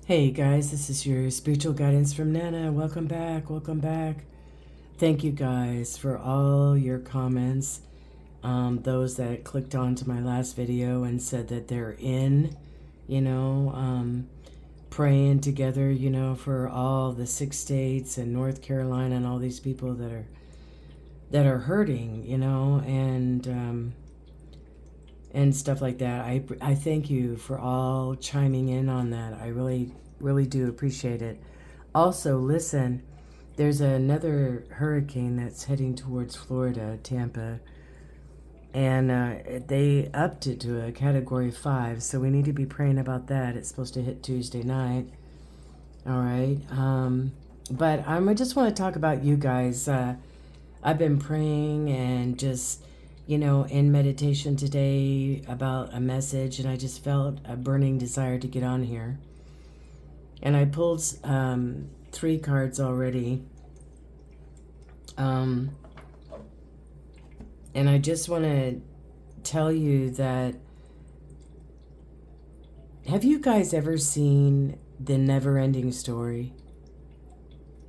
Hey guys, this is your spiritual guidance from Nana. Welcome back. Welcome back. Thank you guys for all your comments. Those that clicked on to my last video and said that they're in, you know, praying together, for all the 6 states and North Carolina and all these people that are hurting, and stuff like that. I thank you for all chiming in on that. I really, really do appreciate it. Also, listen, there's another hurricane that's heading towards Florida, Tampa, and they upped it to a category 5, so we need to be praying about that. It's supposed to hit Tuesday night. All right. But I just want to talk about you guys. I've been praying and just, in meditation today about a message, and I just felt a burning desire to get on here. And I pulled 3 cards already. And I just want to tell you that, have you guys ever seen The Never Ending Story?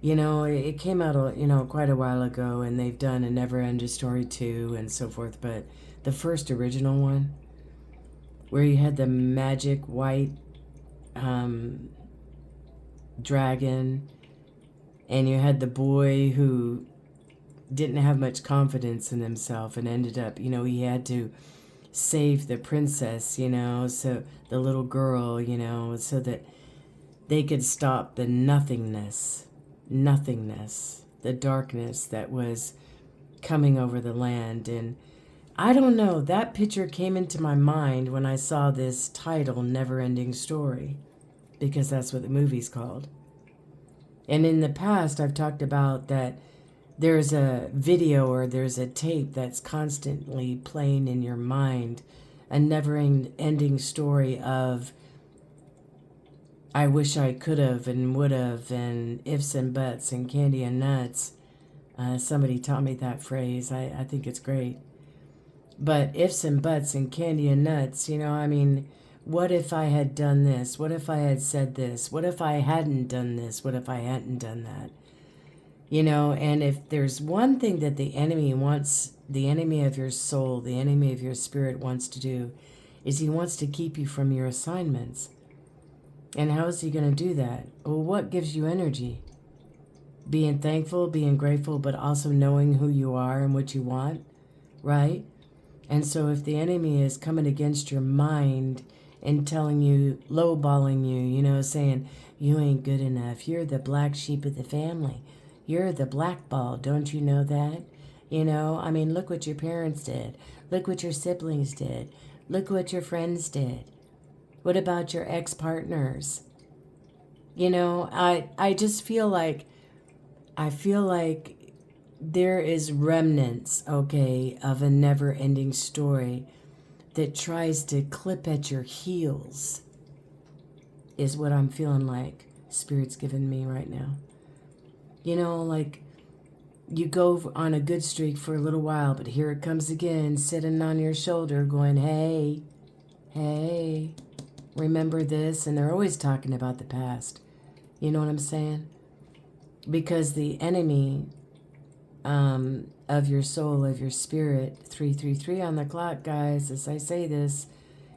It came out, quite a while ago, and they've done a Never Ending Story 2 and so forth, but the first original one, where you had the magic white dragon, and you had the boy who didn't have much confidence in himself and ended up, he had to save the princess, so the little girl, so that they could stop the nothingness, the darkness that was coming over the land. And I don't know, that picture came into my mind when I saw this title, Never Ending Story, because that's what the movie's called. And in the past, I've talked about that there's a video or there's a tape that's constantly playing in your mind, a never-ending story of I wish I could have and would have, and ifs and buts and candy and nuts. Somebody taught me that phrase. I think it's great. But ifs and buts and candy and nuts, what if I had done this? What if I had said this? What if I hadn't done this? What if I hadn't done that? And if there's one thing that the enemy wants, the enemy of your soul, the enemy of your spirit wants to do, is he wants to keep you from your assignments. And how is he going to do that? Well, what gives you energy? Being thankful, being grateful, but also knowing who you are and what you want, right? And so if the enemy is coming against your mind and telling you, lowballing you, saying, you ain't good enough, you're the black sheep of the family, you're the blackball, don't you know that? Look what your parents did. Look what your siblings did. Look what your friends did. What about your ex-partners? I just feel like, there is remnants, okay, of a never-ending story that tries to clip at your heels, is what I'm feeling like Spirit's giving me right now. Like you go on a good streak for a little while, but here it comes again, sitting on your shoulder going, hey, remember this? And they're always talking about the past. You know what I'm saying? Because the enemy of your soul, of your spirit, 333 on the clock, guys, as I say this,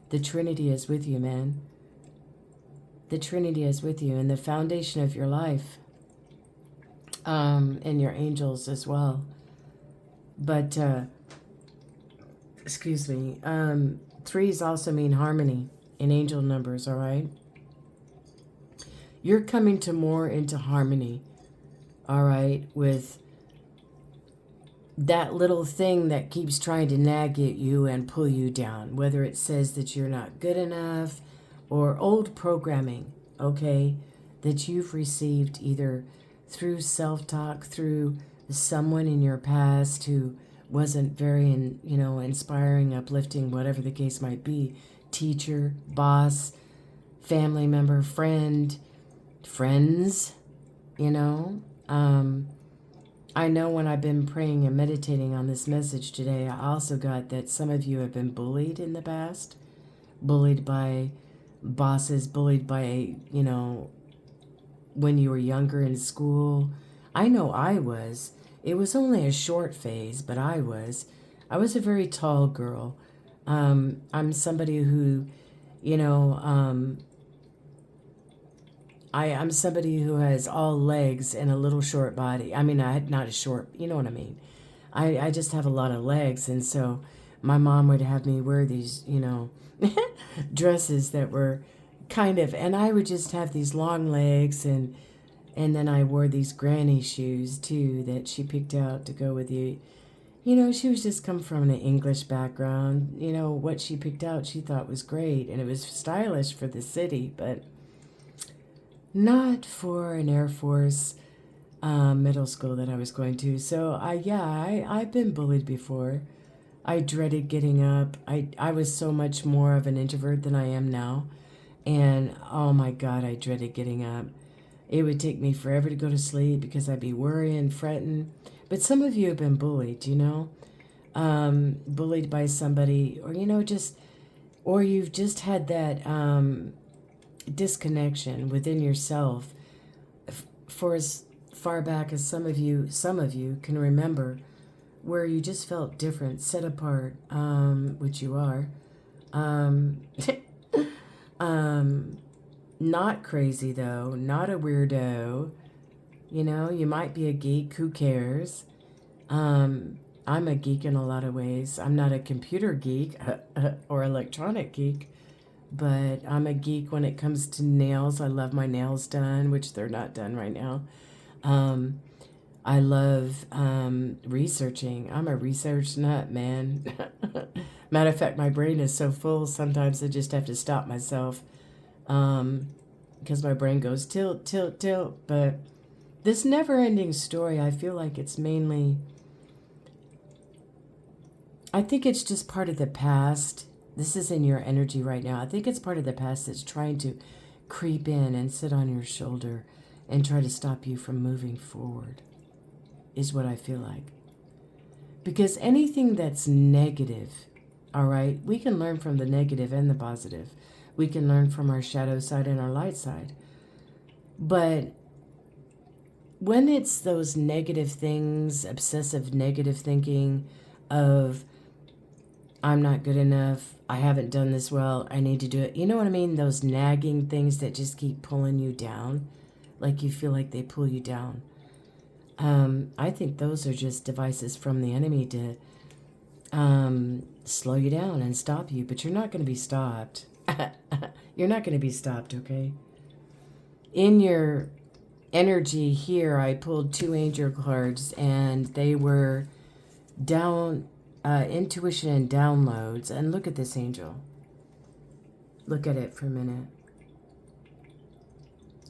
the Trinity is with you, man. The Trinity is with you, and the foundation of your life, and your angels as well. But, excuse me, threes also mean harmony in angel numbers, all right? You're coming to more into harmony, all right, with that little thing that keeps trying to nag at you and pull you down, whether it says that you're not good enough or old programming, okay, that you've received either through self-talk, through someone in your past who wasn't very, inspiring, uplifting, whatever the case might be, teacher, boss, family member, friends, I know when I've been praying and meditating on this message today, I also got that some of you have been bullied in the past, bullied by bosses, bullied by, when you were younger in school. I know I was. It was only a short phase, but I was. I was a very tall girl. I'm somebody who, you know, I'm somebody who has all legs and a little short body. I mean, not a short, you know what I mean. I just have a lot of legs, and so my mom would have me wear these, dresses that were kind of, and I would just have these long legs, and then I wore these granny shoes too that she picked out to go with you. She was just come from an English background. What she picked out she thought was great, and it was stylish for the city, but not for an Air Force middle school that I was going to. So I've been bullied before. I dreaded getting up. I was so much more of an introvert than I am now. And oh my God, I dreaded getting up. It would take me forever to go to sleep because I'd be worrying, fretting. But some of you have been bullied, bullied by somebody, or, or you've just had that disconnection within yourself for as far back as some of you can remember, where you just felt different, set apart, which you are. Um, Not crazy though, not a weirdo. You might be a geek, who cares? I'm a geek in a lot of ways. I'm not a computer geek or electronic geek, but I'm a geek when it comes to nails. I love my nails done, which they're not done right now. Um, I love researching. I'm a research nut, man. Matter of fact, my brain is so full, sometimes I just have to stop myself because my brain goes tilt, tilt, tilt. But this never ending story, I feel like it's mainly, I think it's just part of the past. This is in your energy right now. I think it's part of the past that's trying to creep in and sit on your shoulder and try to stop you from moving forward, is what I feel like. Because anything that's negative, all right, we can learn from the negative and the positive. We can learn from our shadow side and our light side. But when it's those negative things, obsessive negative thinking of, I'm not good enough, I haven't done this well, I need to do it. You know what I mean? Those nagging things that just keep pulling you down, like you feel like they pull you down. I think those are just devices from the enemy to slow you down and stop you, but you're not going to be stopped. You're not going to be stopped, okay? In your energy here, I pulled 2 angel cards, and they were down intuition and downloads. And look at this angel. Look at it for a minute.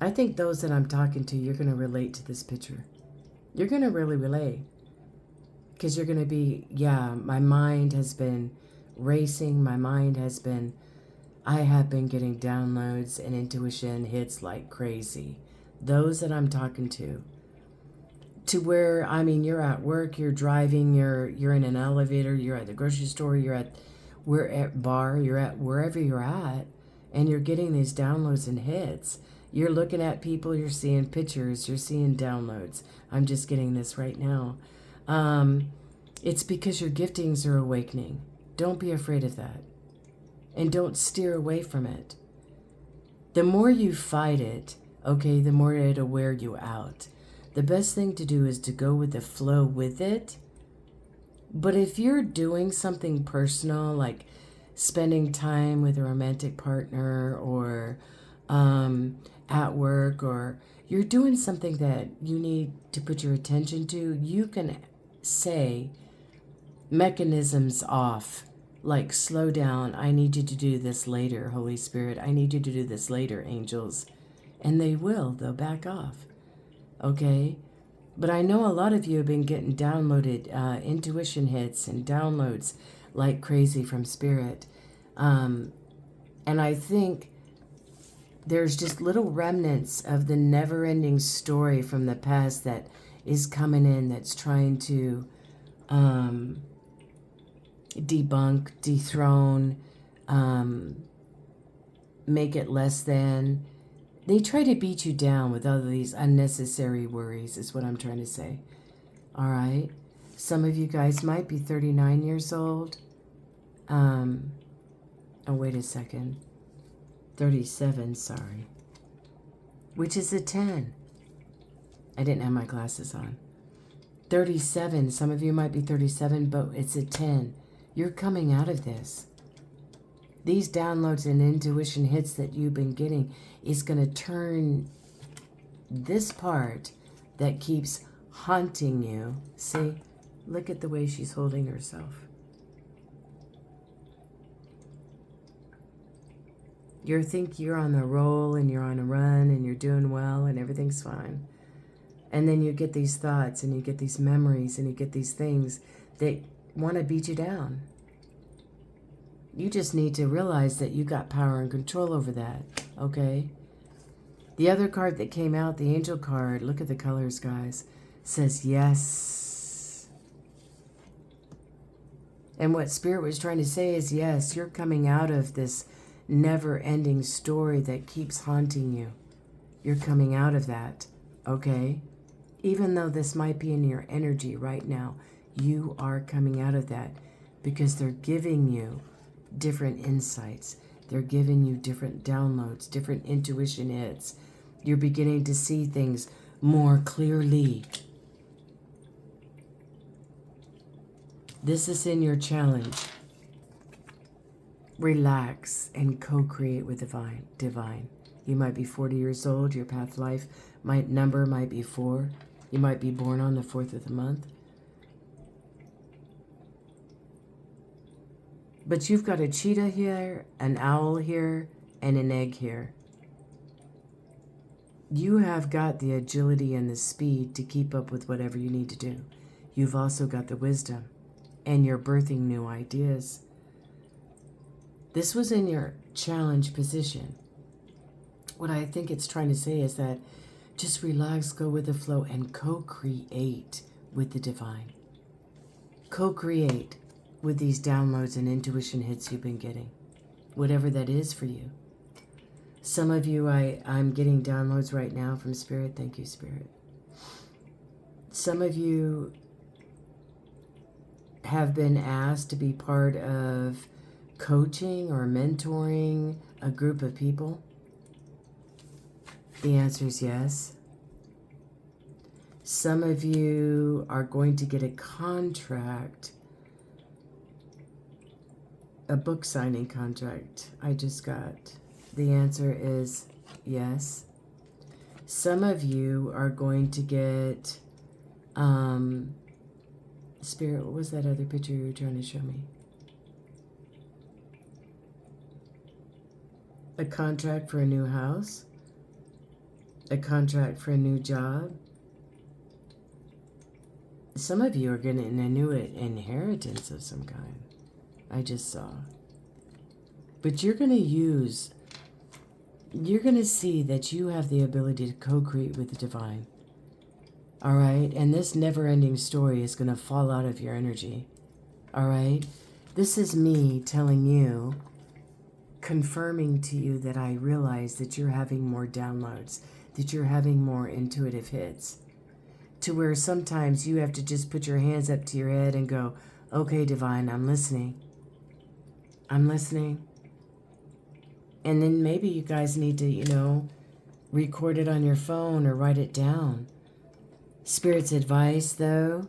I think those that I'm talking to, you're going to relate to this picture. You're going to really relate. Because you're going to be, my mind has been racing. I have been getting downloads and intuition hits like crazy. Those that I'm talking to where, I mean, you're at work, you're driving, you're in an elevator, you're at the grocery store, we're at bar, you're at wherever you're at, and you're getting these downloads and hits. You're looking at people, you're seeing pictures, you're seeing downloads. I'm just getting this right now. It's because your giftings are awakening. Don't be afraid of that. And don't steer away from it. The more you fight it, okay, the more it'll wear you out. The best thing to do is to go with the flow with it. But if you're doing something personal, like spending time with a romantic partner, or at work, or you're doing something that you need to put your attention to, you can say mechanisms off, like slow down, I need you to do this later, Holy Spirit, I need you to do this later, angels. And they'll back off. Okay? But I know a lot of you have been getting downloaded intuition hits and downloads like crazy from Spirit. And I think there's just little remnants of the never-ending story from the past that is coming in, that's trying to debunk, dethrone, make it less than. They try to beat you down with all of these unnecessary worries, is what I'm trying to say. All right? Some of you guys might be 39 years old. Oh, wait a second. 37, sorry. Which is a 10. I didn't have my glasses on. 37, some of you might be 37, but it's a 10. You're coming out of this. These downloads and intuition hits that you've been getting is going to turn this part that keeps haunting you. See, look at the way she's holding herself. You think you're on the roll and you're on a run and you're doing well and everything's fine. And then you get these thoughts and you get these memories and you get these things that want to beat you down. You just need to realize that you got power and control over that, okay? The other card that came out, the angel card, look at the colors, guys, says yes. And what Spirit was trying to say is, yes, you're coming out of this never-ending story that keeps haunting you. You're coming out of that, okay? Even though this might be in your energy right now, you are coming out of that because they're giving you different insights. They're giving you different downloads, different intuition hits. You're beginning to see things more clearly. This is in your challenge. Relax and co-create with divine. You might be 40 years old. Your path life number might be 4. You might be born on the 4th of the month. But you've got a cheetah here, an owl here, and an egg here. You have got the agility and the speed to keep up with whatever you need to do. You've also got the wisdom, and you're birthing new ideas. This was in your challenge position. What I think it's trying to say is that just relax, go with the flow, and co-create with the divine. Co-create with these downloads and intuition hits you've been getting, whatever that is for you. Some of you, I'm getting downloads right now from Spirit. Thank you, Spirit. Some of you have been asked to be part of coaching or mentoring a group of people. The answer is yes. Some of you are going to get a contract, a book signing contract. I just got. The answer is yes. Some of you are going to get, Spirit, what was that other picture you were trying to show me? A contract for a new house, a contract for a new job. Some of you are getting a new inheritance of some kind. I just saw. But you're going to see that you have the ability to co-create with the divine. All right? And this never-ending story is going to fall out of your energy. All right? This is me telling you, confirming to you that I realize that you're having more downloads, that you're having more intuitive hits, to where sometimes you have to just put your hands up to your head and go, okay, divine, I'm listening. I'm listening. And then maybe you guys need to, record it on your phone or write it down. Spirit's advice, though,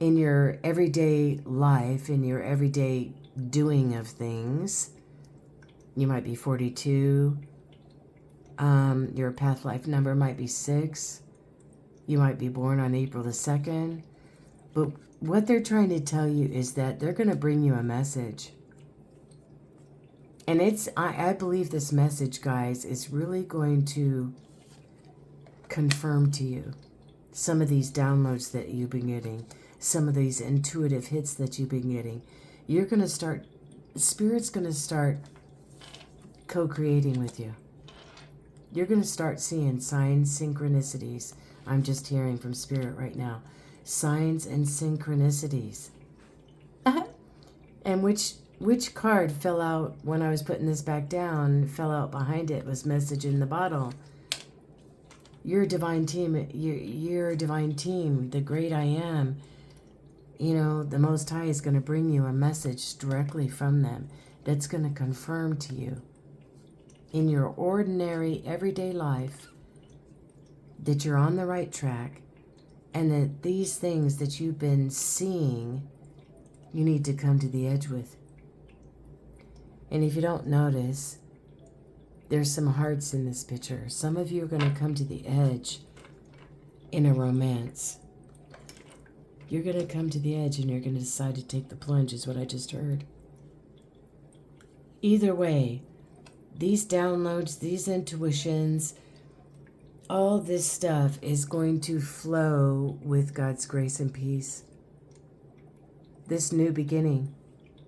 in your everyday life, in your everyday doing of things, you might be 42. Your path life number might be 6. You might be born on April the 2nd. But what they're trying to tell you is that they're going to bring you a message. And I believe this message, guys, is really going to confirm to you some of these downloads that you've been getting, some of these intuitive hits that you've been getting. You're going to start, Spirit's going to start co-creating with you. You're going to start seeing signs, synchronicities. I'm just hearing from Spirit right now. Signs and synchronicities. And which which card fell out when I was putting this back down? Fell out behind it was message in the bottle. You're a divine team. You're a divine team. The great I am. You know, the Most High is going to bring you a message directly from them that's going to confirm to you in your ordinary, everyday life that you're on the right track and that these things that you've been seeing, you need to come to the edge with. And if you don't notice, there's some hearts in this picture. Some of you are going to come to the edge in a romance. You're going to come to the edge and you're going to decide to take the plunge, is what I just heard. Either way, these downloads, these intuitions, all this stuff is going to flow with God's grace and peace. This new beginning,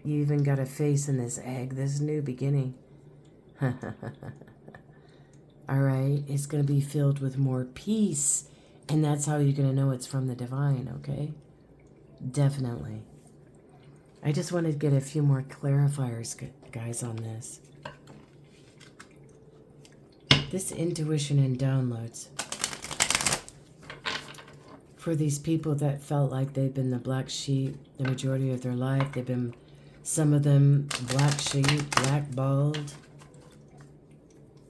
you even got a face in this egg, this new beginning. All right, it's going to be filled with more peace, and that's how you're going to know it's from the divine, okay? Definitely. I just wanted to get a few more clarifiers, guys, on this. This intuition and downloads for these people that felt like they've been the black sheep the majority of their life. They've been, some of them, black sheep, blackballed.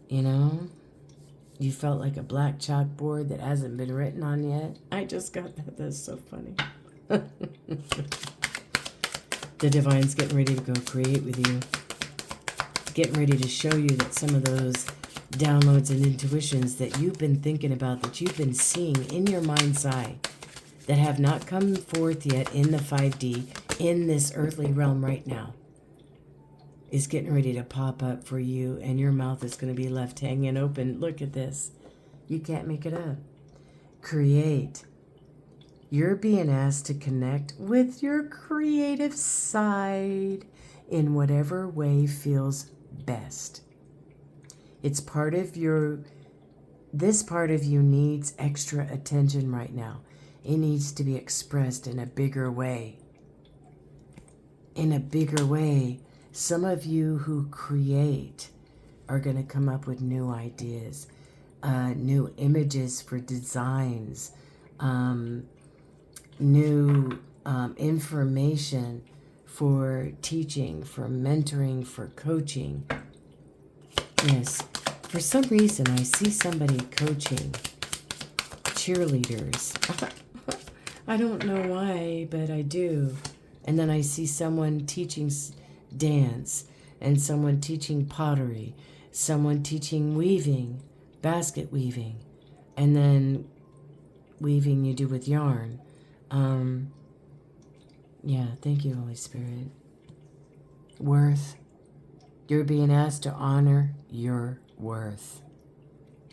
You know? You felt like a black chalkboard that hasn't been written on yet. I just got that. That's so funny. The divine's getting ready to go create with you. Getting ready to show you that some of those downloads and intuitions that you've been thinking about, that you've been seeing in your mind's eye, that have not come forth yet in the 5D, in this earthly realm right now, is getting ready to pop up for you, and your mouth is going to be left hanging open. Look at this. You can't make it up. Create. You're being asked to connect with your creative side in whatever way feels best. It's part of this part of you needs extra attention right now. It needs to be expressed in a bigger way. In a bigger way. Some of you who create are going to come up with new ideas, new images for designs, new information for teaching, for mentoring, for coaching. Yes, for some reason I see somebody coaching cheerleaders. I don't know why, but I do. And then I see someone teaching dance, and someone teaching pottery, someone teaching weaving, basket weaving, and then weaving you do with yarn. Yeah, thank you, Holy Spirit. Worth. You're being asked to honor your worth.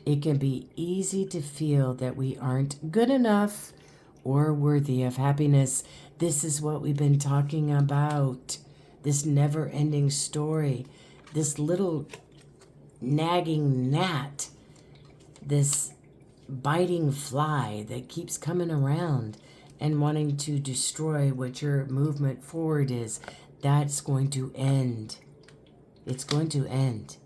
It can be easy to feel that we aren't good enough or worthy of happiness. This is what we've been talking about. This never-ending story. This little nagging gnat. This biting fly that keeps coming around and wanting to destroy what your movement forward is. That's going to end. It's going to end.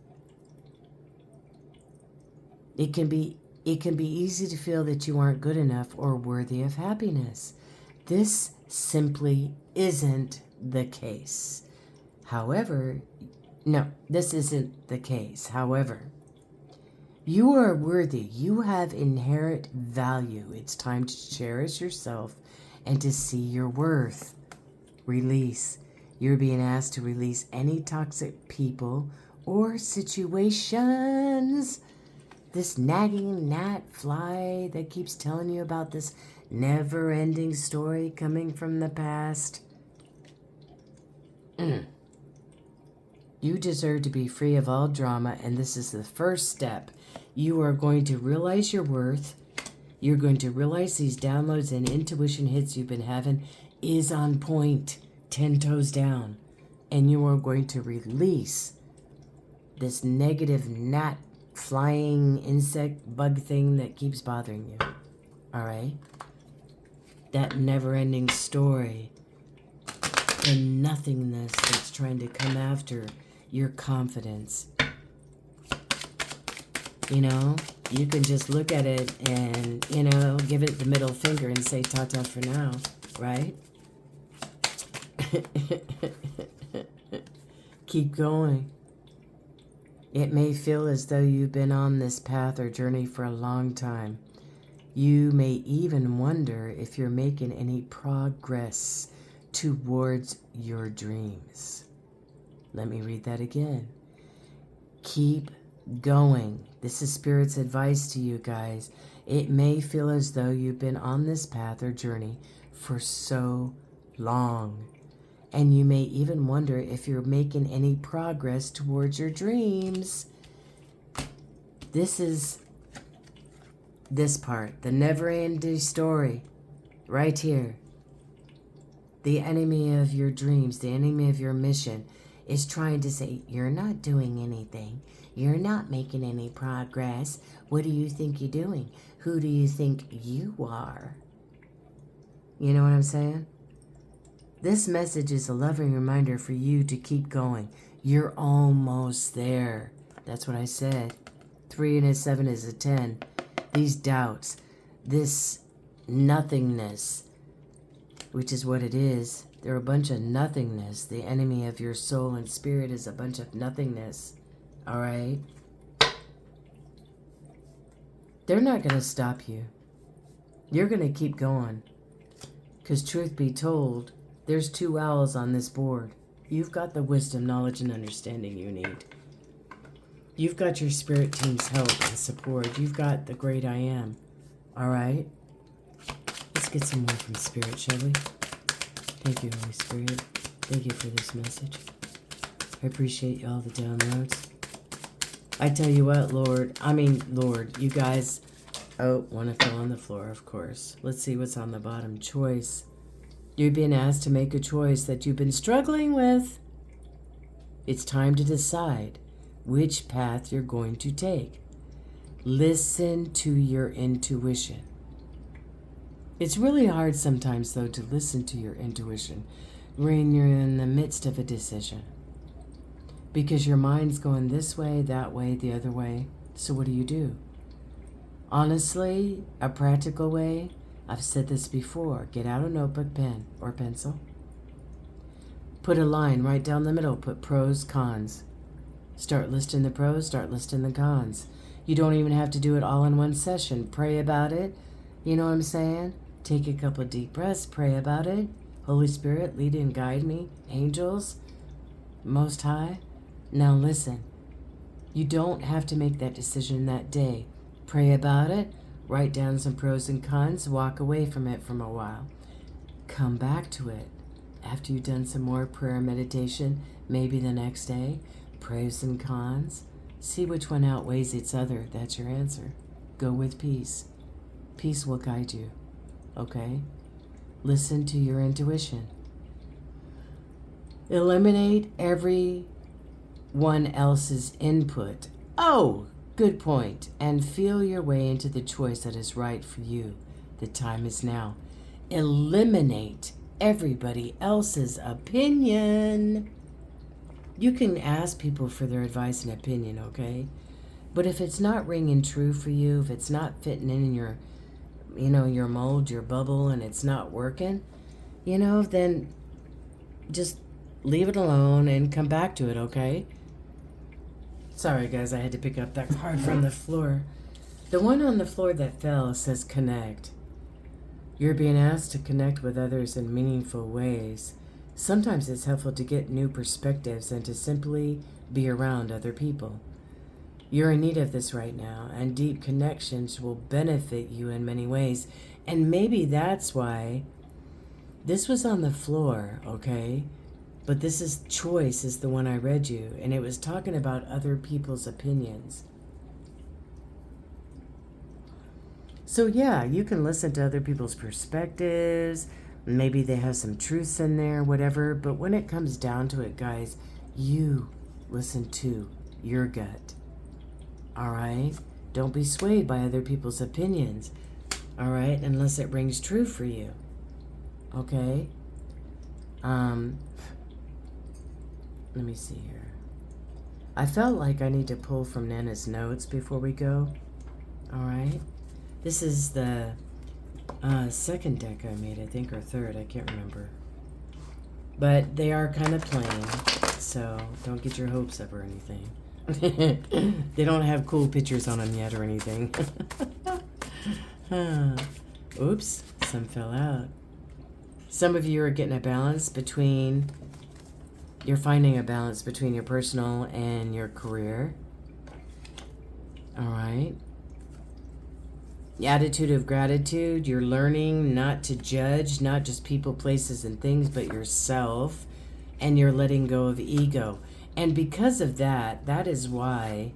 It can be easy to feel that you aren't good enough or worthy of happiness. This simply isn't the case. However, no, this isn't the case. However, you are worthy. You have inherent value. It's time to cherish yourself and to see your worth. Release. You're being asked to release any toxic people or situations. This nagging gnat fly that keeps telling you about this never-ending story coming from the past. You deserve to be free of all drama, and this is the first step. You are going to realize your worth. You're going to realize these downloads and intuition hits you've been having is on point, 10 toes down. And you are going to release this negative gnat flying insect bug thing that keeps bothering you. All right? That never-ending story the nothingness that's trying to come after your confidence. You know, you can just look at it and, you know, give it the middle finger and say ta-ta for now, right? Keep going. It may feel as though you've been on this path or journey for a long time. You may even wonder if you're making any progress towards your dreams. Let me read that again. Keep going. This is Spirit's advice to you guys. It may feel as though you've been on this path or journey for so long. And you may even wonder if you're making any progress towards your dreams. This is this part, the never-ending story, right here. The enemy of your dreams, the enemy of your mission, is trying to say, you're not doing anything. You're not making any progress. What do you think you're doing? Who do you think you are? You know what I'm saying? This message is a loving reminder for you to keep going. You're almost there. That's what I said. 3 and a 7 is a 10. These doubts, this nothingness, which is what it is. They're a bunch of nothingness. The enemy of your soul and spirit is a bunch of nothingness. All right? They're not going to stop you. You're going to keep going. Because truth be told, there's 2 owls on this board. You've got the wisdom, knowledge, and understanding you need. You've got your spirit team's help and support. You've got the great I am. All right? Let's get some more from Spirit, shall we? Thank you, Holy Spirit. Thank you for this message. I appreciate all the downloads. I tell you what, Lord, you guys. Oh, one fell on the floor, of course. Let's see what's on the bottom. Choice. You've been asked to make a choice that you've been struggling with. It's time to decide which path you're going to take. Listen to your intuition. It's really hard sometimes, though, to listen to your intuition when you're in the midst of a decision. Because your mind's going this way, that way, the other way. So what do? Honestly, a practical way, I've said this before, get out a notebook, pen, or pencil. Put a line right down the middle, put pros, cons. Start listing the pros, start listing the cons. You don't even have to do it all in one session. Pray about it. You know what I'm saying? Take a couple of deep breaths, pray about it. Holy Spirit, lead and guide me. Angels, Most High. Now listen, you don't have to make that decision that day. Pray about it, write down some pros and cons, walk away from it for a while. Come back to it. After you've done some more prayer meditation, maybe the next day, pros and cons. See which one outweighs its other. That's your answer. Go with peace. Peace will guide you. Okay? Listen to your intuition. Eliminate everyone else's input. Oh, good point. And feel your way into the choice that is right for you. The time is now. Eliminate everybody else's opinion. You can ask people for their advice and opinion, okay? But if it's not ringing true for you, if it's not fitting in your, your mold, your bubble, and it's not working, then just leave it alone and come back to it, okay? Sorry, guys, I had to pick up that card from the floor. The one on the floor that fell says connect. You're being asked to connect with others in meaningful ways. Sometimes it's helpful to get new perspectives and to simply be around other people. You're in need of this right now, and deep connections will benefit you in many ways. And maybe that's why this was on the floor, okay? But this is choice is the one I read you, and it was talking about other people's opinions. So yeah, you can listen to other people's perspectives. Maybe they have some truths in there, whatever. But when it comes down to it, guys, you listen to your gut. All right? Don't be swayed by other people's opinions. All right? Unless it rings true for you. Okay? Um, let me see here. I felt like I need to pull from Nana's notes before we go. All right. This is the second deck I made, I think, or third. I can't remember. But they are kind of plain, so don't get your hopes up or anything. They don't have cool pictures on them yet or anything. Oops, some fell out. Some of you are getting a balance between, you're finding a balance between your personal and your career. All right. The attitude of gratitude, you're learning not to judge, not just people, places, and things, but yourself, and you're letting go of ego. And because of that, that is why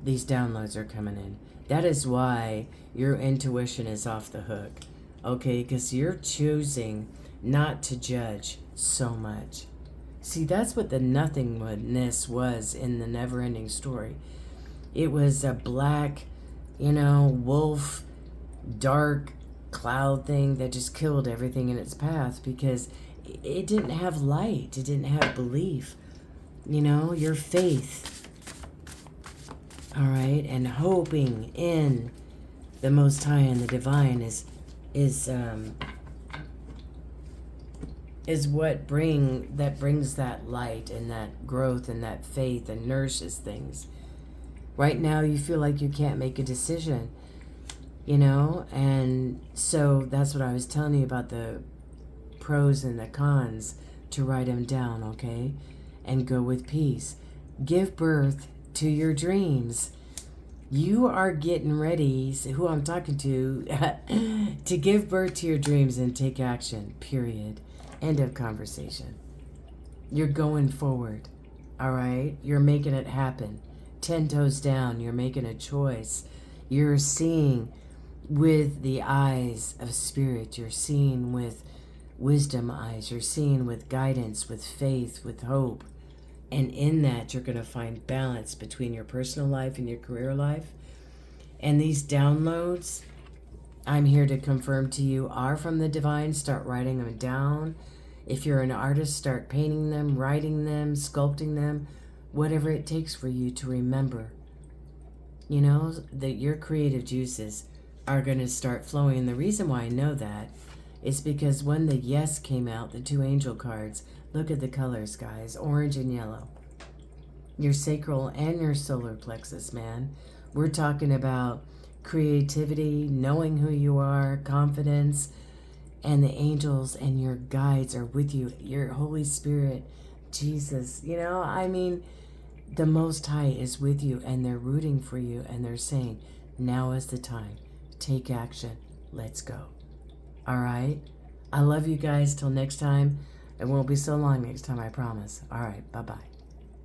these downloads are coming in. That is why your intuition is off the hook, okay? Because you're choosing not to judge so much. See, that's what the nothingness was in the never-ending story. It was a black, wolf, dark cloud thing that just killed everything in its path because it didn't have light. It didn't have belief. Your faith. All right, and hoping in the Most High and the Divine is what brings that light and that growth and that faith and nourishes things. Right now, you feel like you can't make a decision, and so that's what I was telling you about the pros and the cons, to write them down, okay, and go with peace. Give birth to your dreams. You are getting ready, who I'm talking to give birth to your dreams and take action, period. End of conversation. You're going forward, all right? You're making it happen. 10 toes down, you're making a choice. You're seeing with the eyes of spirit. You're seeing with wisdom eyes. You're seeing with guidance, with faith, with hope. And in that, you're going to find balance between your personal life and your career life. And these downloads, I'm here to confirm to you, are from the divine. Start writing them down. If you're an artist, start painting them, writing them, sculpting them, whatever it takes for you to remember, that your creative juices are going to start flowing. And the reason why I know that is because when the yes came out, the 2 angel cards, look at the colors, guys, orange and yellow. Your sacral and your solar plexus, man. We're talking about creativity, knowing who you are, confidence, and the angels and your guides are with you. Your Holy Spirit, Jesus, the Most High is with you, and they're rooting for you, and they're saying, now is the time. Take action. Let's go. All right? I love you guys. Till next time. It won't be so long next time, I promise. All right. Bye-bye.